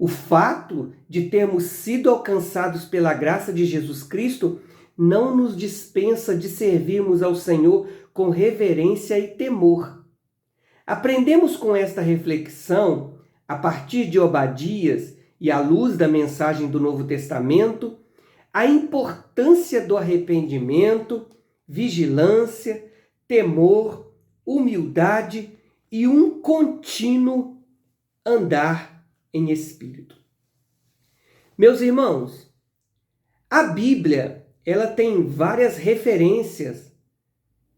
O fato de termos sido alcançados pela graça de Jesus Cristo não nos dispensa de servirmos ao Senhor com reverência e temor. Aprendemos com esta reflexão, a partir de Obadias e à luz da mensagem do Novo Testamento, a importância do arrependimento, vigilância, temor, humildade e um contínuo andar em espírito. Meus irmãos, a Bíblia, ela tem várias referências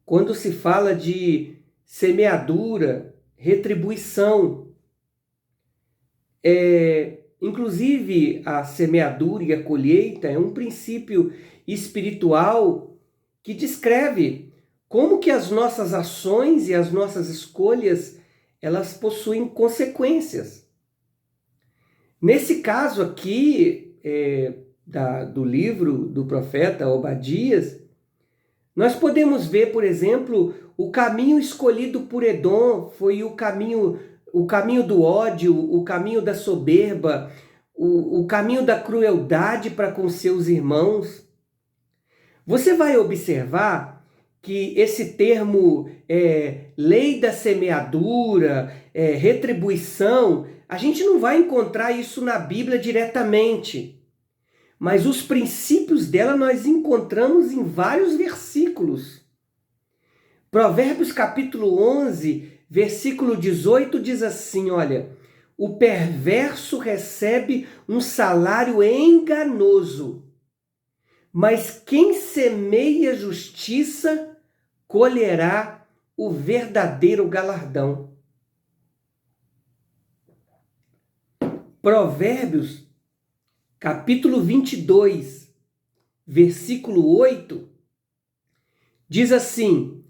quando se fala de semeadura, retribuição. Inclusive, a semeadura e a colheita é um princípio espiritual que descreve como que as nossas ações e as nossas escolhas, elas possuem consequências. Nesse caso aqui, do livro do profeta Obadias, nós podemos ver, por exemplo, o caminho escolhido por Edom foi o caminho do ódio, o caminho da soberba, o caminho da crueldade para com seus irmãos. Você vai observar que esse termo lei da semeadura, retribuição, a gente não vai encontrar isso na Bíblia diretamente, mas os princípios dela nós encontramos em vários versículos. Provérbios capítulo 11, versículo 18 diz assim, olha, o perverso recebe um salário enganoso, mas quem semeia justiça colherá o verdadeiro galardão. Provérbios, capítulo 22, versículo 8, diz assim,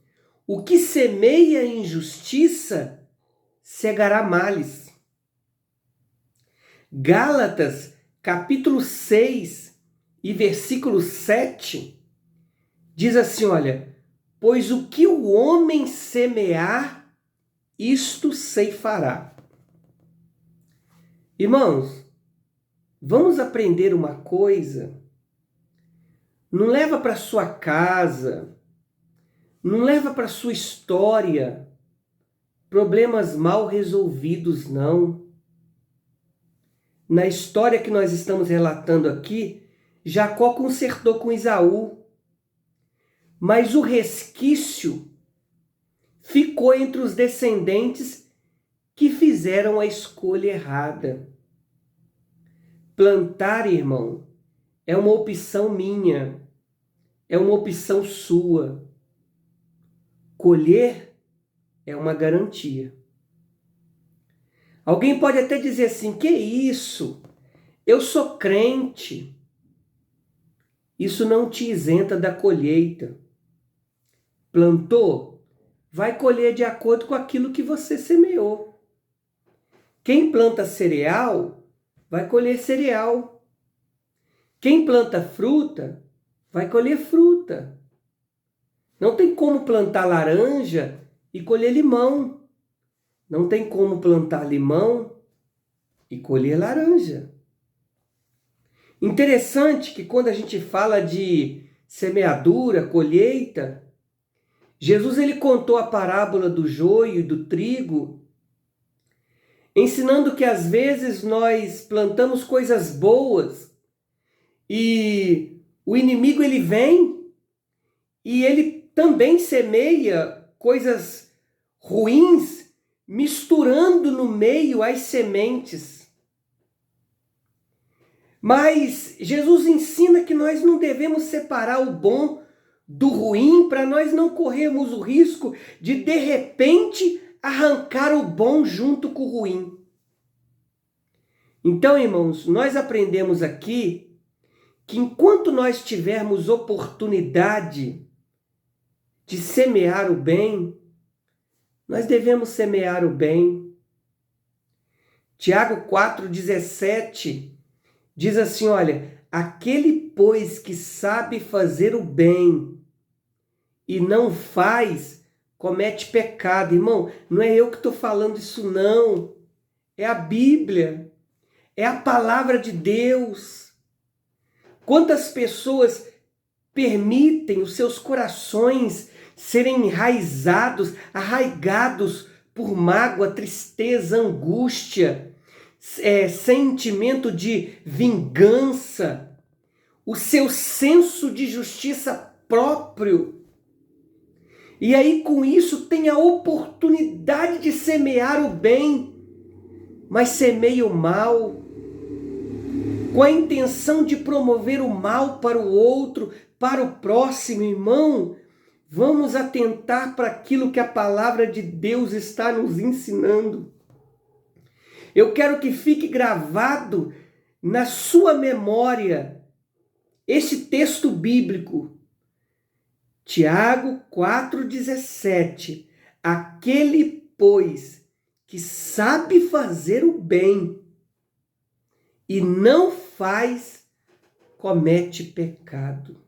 o que semeia injustiça, cegará males. Gálatas, capítulo 6, e versículo 7, diz assim, olha, pois o que o homem semear, isto ceifará. Irmãos, vamos aprender uma coisa. Não leva para sua casa, não leva para sua história problemas mal resolvidos, não. Na história que nós estamos relatando aqui, Jacó consertou com Esaú, mas o resquício ficou entre os descendentes que fizeram a escolha errada. Plantar, irmão, é uma opção minha, é uma opção sua. Colher é uma garantia. Alguém pode até dizer assim: que isso? Eu sou crente. Isso não te isenta da colheita. Plantou? Vai colher de acordo com aquilo que você semeou. Quem planta cereal, vai colher cereal. Quem planta fruta, vai colher fruta. Não tem como plantar laranja e colher limão. Não tem como plantar limão e colher laranja. Interessante que quando a gente fala de semeadura, colheita, Jesus ele contou a parábola do joio e do trigo, ensinando que às vezes nós plantamos coisas boas e o inimigo ele vem e ele também semeia coisas ruins, misturando no meio as sementes. Mas Jesus ensina que nós não devemos separar o bom do ruim para nós não corrermos o risco de repente, arrancar o bom junto com o ruim. Então, irmãos, nós aprendemos aqui que enquanto nós tivermos oportunidade de semear o bem, nós devemos semear o bem. Tiago 4,17 diz assim, olha, aquele, pois, que sabe fazer o bem e não faz, comete pecado. Irmão, não é eu que estou falando isso não, é a Bíblia, é a palavra de Deus. Quantas pessoas permitem os seus corações serem enraizados, arraigados por mágoa, tristeza, angústia, sentimento de vingança, o seu senso de justiça próprio. E aí com isso tem a oportunidade de semear o bem, mas semeia o mal, com a intenção de promover o mal para o outro, para o próximo. Irmão, vamos atentar para aquilo que a palavra de Deus está nos ensinando. Eu quero que fique gravado na sua memória este texto bíblico. Tiago 4,17. Aquele, pois, que sabe fazer o bem e não faz, comete pecado.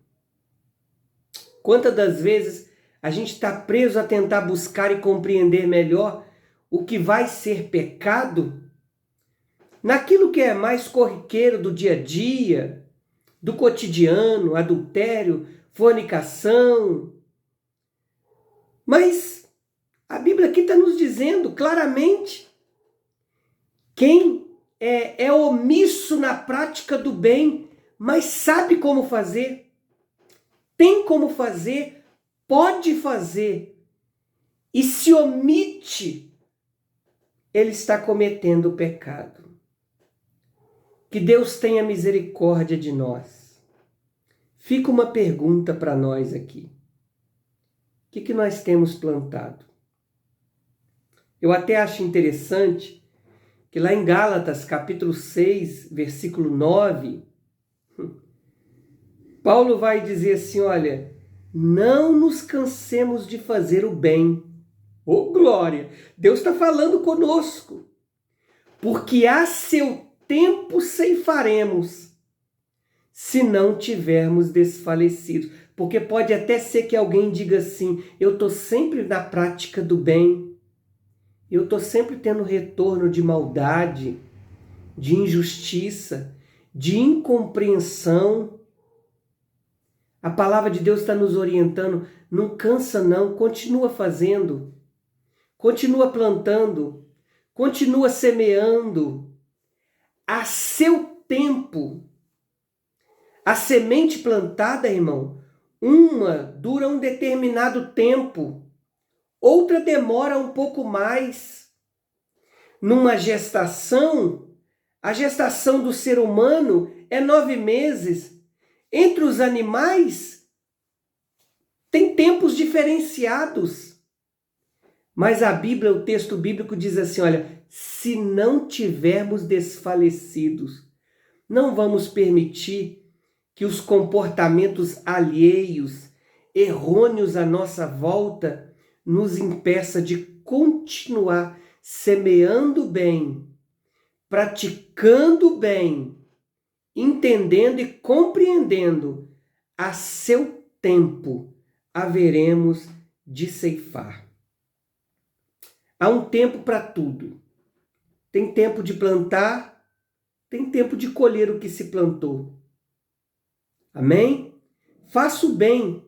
Quantas das vezes a gente está preso a tentar buscar e compreender melhor o que vai ser pecado naquilo que é mais corriqueiro do dia a dia, do cotidiano, adultério, fornicação. Mas a Bíblia aqui está nos dizendo claramente, quem é omisso na prática do bem, mas sabe como fazer, tem como fazer, pode fazer, e se omite, ele está cometendo o pecado. Que Deus tenha misericórdia de nós. Fica uma pergunta para nós aqui. O que nós temos plantado? Eu até acho interessante que lá em Gálatas, capítulo 6, versículo 9, Paulo vai dizer assim, olha, não nos cansemos de fazer o bem. Oh, glória! Deus está falando conosco. Porque a seu tempo ceifaremos, se não tivermos desfalecido. Porque pode até ser que alguém diga assim, eu estou sempre na prática do bem, eu estou sempre tendo retorno de maldade, de injustiça, de incompreensão. A palavra de Deus está nos orientando, não cansa não, continua fazendo, continua plantando, continua semeando. A seu tempo. A semente plantada, irmão, uma dura um determinado tempo, outra demora um pouco mais. Numa gestação, a gestação do ser humano é 9 meses. Entre os animais, Tem tempos diferenciados. Mas a Bíblia, o texto bíblico diz assim, olha, se não tivermos desfalecidos, não vamos permitir que os comportamentos alheios, errôneos à nossa volta, nos impeça de continuar semeando bem, praticando bem, entendendo e compreendendo a seu tempo haveremos de ceifar. Há um tempo para tudo. Tem tempo de plantar, tem tempo de colher o que se plantou. Amém? Faça o bem,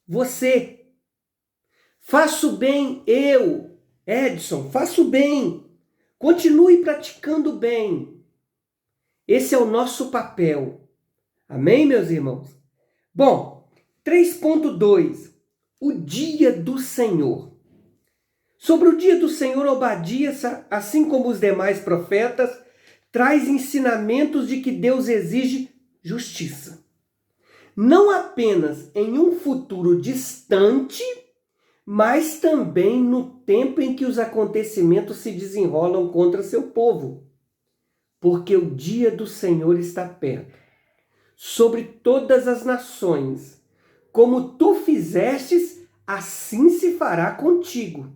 você. Faça o bem, eu, Edson, faça o bem. Continue praticando o bem. Esse é o nosso papel. Amém, meus irmãos? Bom, 3.2. O dia do Senhor. Sobre o dia do Senhor, Obadias, assim como os demais profetas, traz ensinamentos de que Deus exige justiça. Não apenas em um futuro distante, mas também no tempo em que os acontecimentos se desenrolam contra seu povo. Porque o dia do Senhor está perto. Sobre todas as nações, como tu fizestes, assim se fará contigo.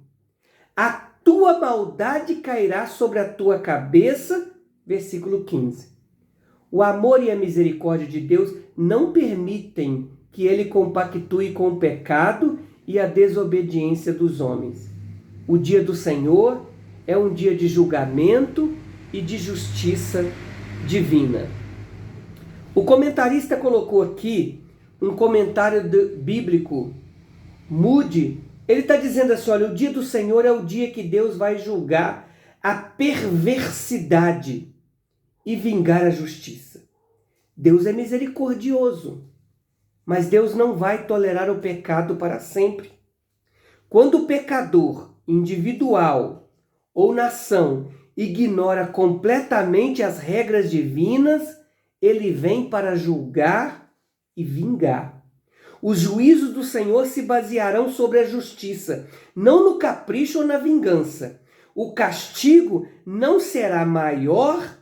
A tua maldade cairá sobre a tua cabeça. Versículo 15. O amor e a misericórdia de Deus não permitem que ele compactue com o pecado e a desobediência dos homens. O dia do Senhor é um dia de julgamento e de justiça divina. O comentarista colocou aqui um comentário bíblico, Moody. Ele está dizendo assim, olha, o dia do Senhor é o dia que Deus vai julgar a perversidade e vingar a justiça. Deus é misericordioso, mas Deus não vai tolerar o pecado para sempre. Quando o pecador, individual ou nação, ignora completamente as regras divinas, ele vem para julgar e vingar. Os juízos do Senhor se basearão sobre a justiça, não no capricho ou na vingança. O castigo não será menor,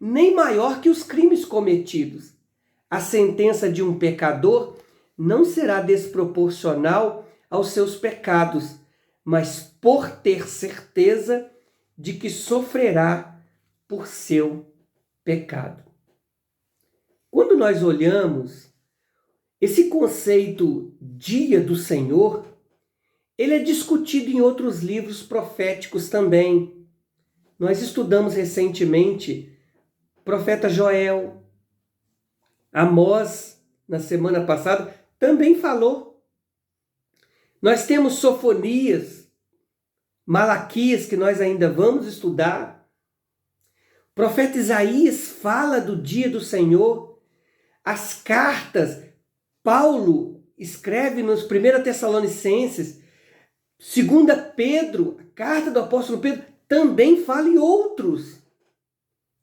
nem maior que os crimes cometidos. A sentença de um pecador não será desproporcional aos seus pecados, mas por ter certeza de que sofrerá por seu pecado. Quando nós olhamos esse conceito dia do Senhor, ele é discutido em outros livros proféticos também. Nós estudamos recentemente o profeta Joel. Amós, na semana passada, também falou. Nós temos Sofonias, Malaquias, que nós ainda vamos estudar. O profeta Isaías fala do dia do Senhor. As cartas, Paulo escreve nos 1 Tessalonicenses, 2 Pedro, a carta do apóstolo Pedro, também fala em outros.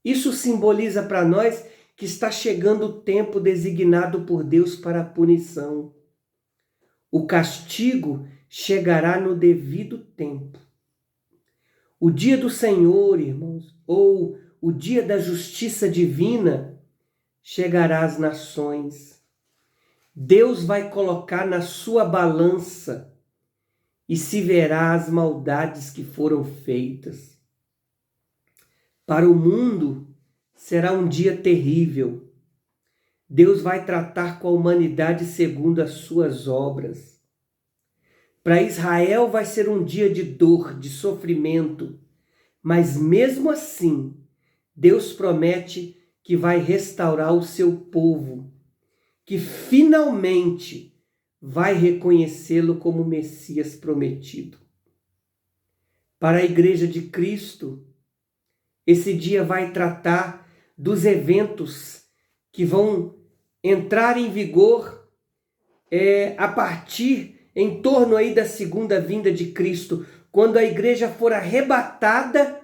Isso simboliza para nós que está chegando o tempo designado por Deus para a punição. O castigo chegará no devido tempo. O dia do Senhor, irmãos, ou o dia da justiça divina, chegará às nações. Deus vai colocar na sua balança e se verá as maldades que foram feitas. Para o mundo será um dia terrível. Deus vai tratar com a humanidade segundo as suas obras. Para Israel vai ser um dia de dor, de sofrimento, mas mesmo assim, Deus promete que vai restaurar o seu povo, que finalmente vai reconhecê-lo como Messias prometido. Para a Igreja de Cristo, esse dia vai tratar dos eventos que vão entrar em vigor a partir, em torno aí da segunda vinda de Cristo, quando a igreja for arrebatada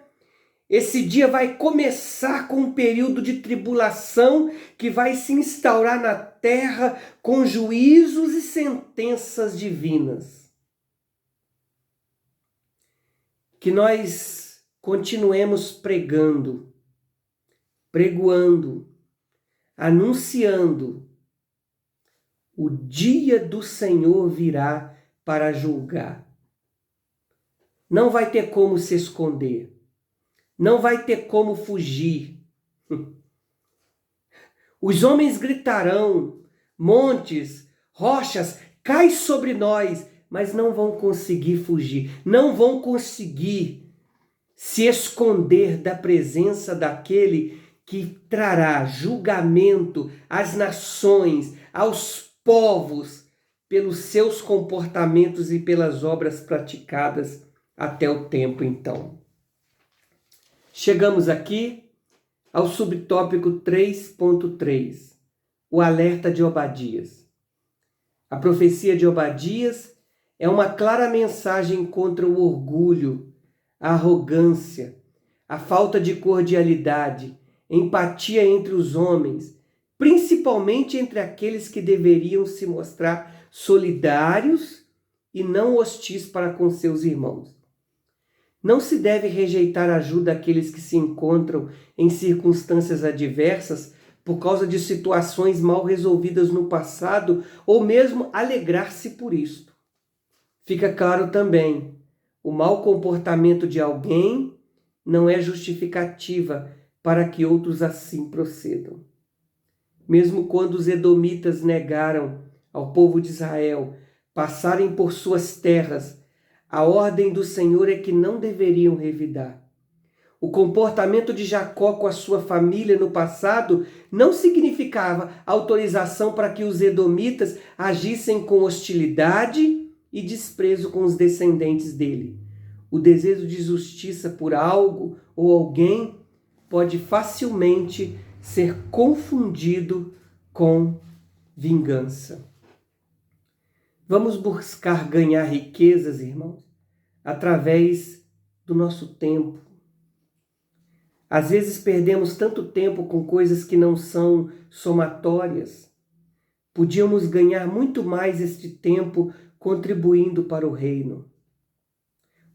Esse dia vai começar com um período de tribulação que vai se instaurar na terra com juízos e sentenças divinas. Que nós continuemos pregoando, anunciando. O dia do Senhor virá para julgar. Não vai ter como se esconder. Não vai ter como fugir. Os homens gritarão, montes, rochas, cai sobre nós, mas não vão conseguir fugir, não vão conseguir se esconder da presença daquele que trará julgamento às nações, aos povos, pelos seus comportamentos e pelas obras praticadas até o tempo então. Chegamos aqui ao subtópico 3.3, o alerta de Obadias. A profecia de Obadias é uma clara mensagem contra o orgulho, a arrogância, a falta de cordialidade, empatia entre os homens, principalmente entre aqueles que deveriam se mostrar solidários e não hostis para com seus irmãos. Não se deve rejeitar a ajuda àqueles que se encontram em circunstâncias adversas por causa de situações mal resolvidas no passado ou mesmo alegrar-se por isto. Fica claro também, o mau comportamento de alguém não é justificativa para que outros assim procedam. Mesmo quando os edomitas negaram ao povo de Israel passarem por suas terras, a ordem do Senhor é que não deveriam revidar. O comportamento de Jacó com a sua família no passado não significava autorização para que os edomitas agissem com hostilidade e desprezo com os descendentes dele. O desejo de justiça por algo ou alguém pode facilmente ser confundido com vingança. Vamos buscar ganhar riquezas, irmãos, através do nosso tempo. Às vezes perdemos tanto tempo com coisas que não são somatórias. Podíamos ganhar muito mais este tempo contribuindo para o reino.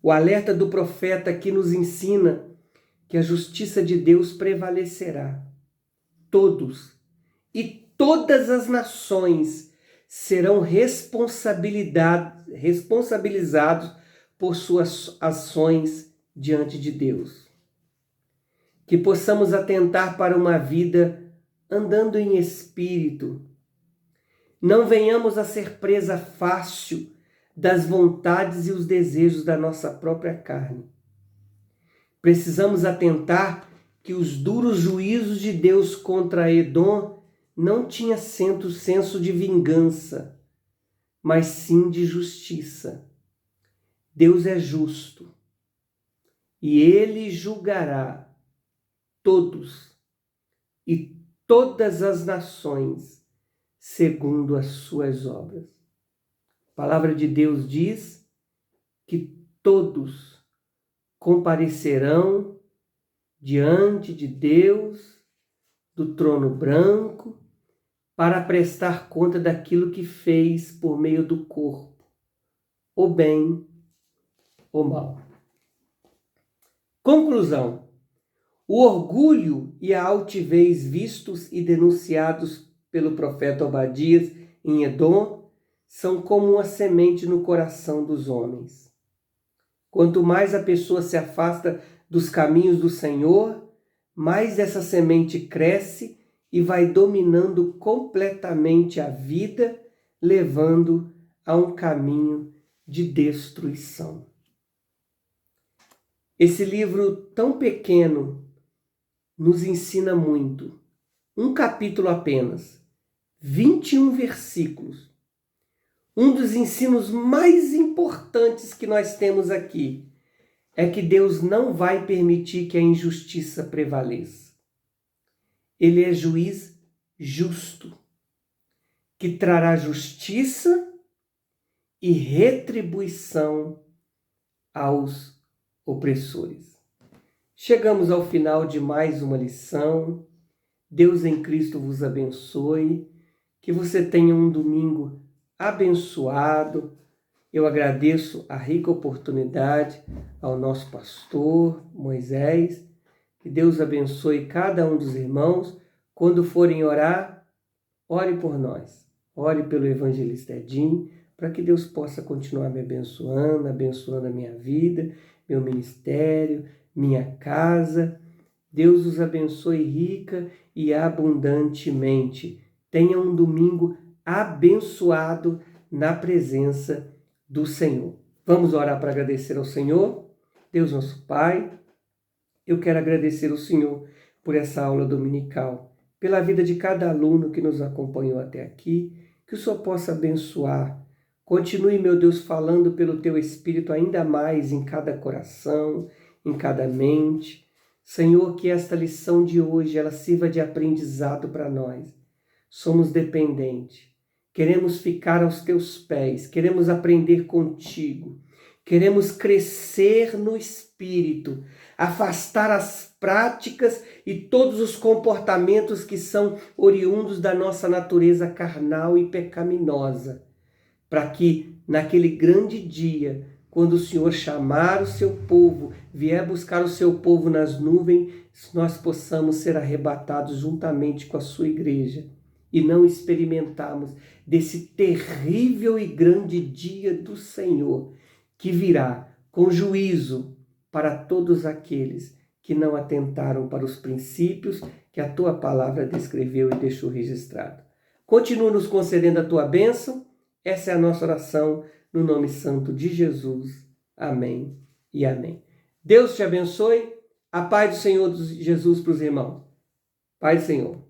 O alerta do profeta aqui nos ensina que a justiça de Deus prevalecerá. Todos e todas as nações serão responsabilizados por suas ações diante de Deus. Que possamos atentar para uma vida andando em espírito. Não venhamos a ser presa fácil das vontades e os desejos da nossa própria carne. Precisamos atentar que os duros juízos de Deus contra Edom não tinha senso de vingança, mas sim de justiça. Deus é justo e Ele julgará todos e todas as nações segundo as suas obras. A palavra de Deus diz que todos comparecerão diante de Deus, do trono branco, para prestar conta daquilo que fez por meio do corpo, o bem ou mal. Conclusão: o orgulho e a altivez vistos e denunciados pelo profeta Obadias em Edom são como uma semente no coração dos homens. Quanto mais a pessoa se afasta dos caminhos do Senhor, mais essa semente cresce e vai dominando completamente a vida, levando a um caminho de destruição. Esse livro tão pequeno nos ensina muito. Um capítulo apenas, 21 versículos. Um dos ensinos mais importantes que nós temos aqui é que Deus não vai permitir que a injustiça prevaleça. Ele é juiz justo, que trará justiça e retribuição aos opressores. Chegamos ao final de mais uma lição. Deus em Cristo vos abençoe. Que você tenha um domingo abençoado. Eu agradeço a rica oportunidade ao nosso pastor Moisés. Que Deus abençoe cada um dos irmãos. Quando forem orar, ore por nós. Ore pelo evangelista Edinho, para que Deus possa continuar me abençoando, abençoando a minha vida, meu ministério, minha casa. Deus os abençoe rica e abundantemente. Tenha um domingo abençoado na presença do Senhor. Vamos orar para agradecer ao Senhor? Deus nosso Pai, eu quero agradecer ao Senhor por essa aula dominical, pela vida de cada aluno que nos acompanhou até aqui, que o Senhor possa abençoar. Continue, meu Deus, falando pelo Teu Espírito ainda mais em cada coração, em cada mente. Senhor, que esta lição de hoje ela sirva de aprendizado para nós. Somos dependentes, queremos ficar aos Teus pés, queremos aprender contigo, queremos crescer no Espírito, afastar as práticas e todos os comportamentos que são oriundos da nossa natureza carnal e pecaminosa, para que naquele grande dia, quando o Senhor chamar o seu povo, vier buscar o seu povo nas nuvens, nós possamos ser arrebatados juntamente com a sua igreja e não experimentarmos desse terrível e grande dia do Senhor, que virá com juízo para todos aqueles que não atentaram para os princípios que a tua palavra descreveu e deixou registrado. Continua nos concedendo a tua bênção. Essa é a nossa oração no nome santo de Jesus. Amém e amém. Deus te abençoe. A paz do Senhor Jesus para os irmãos. Paz do Senhor.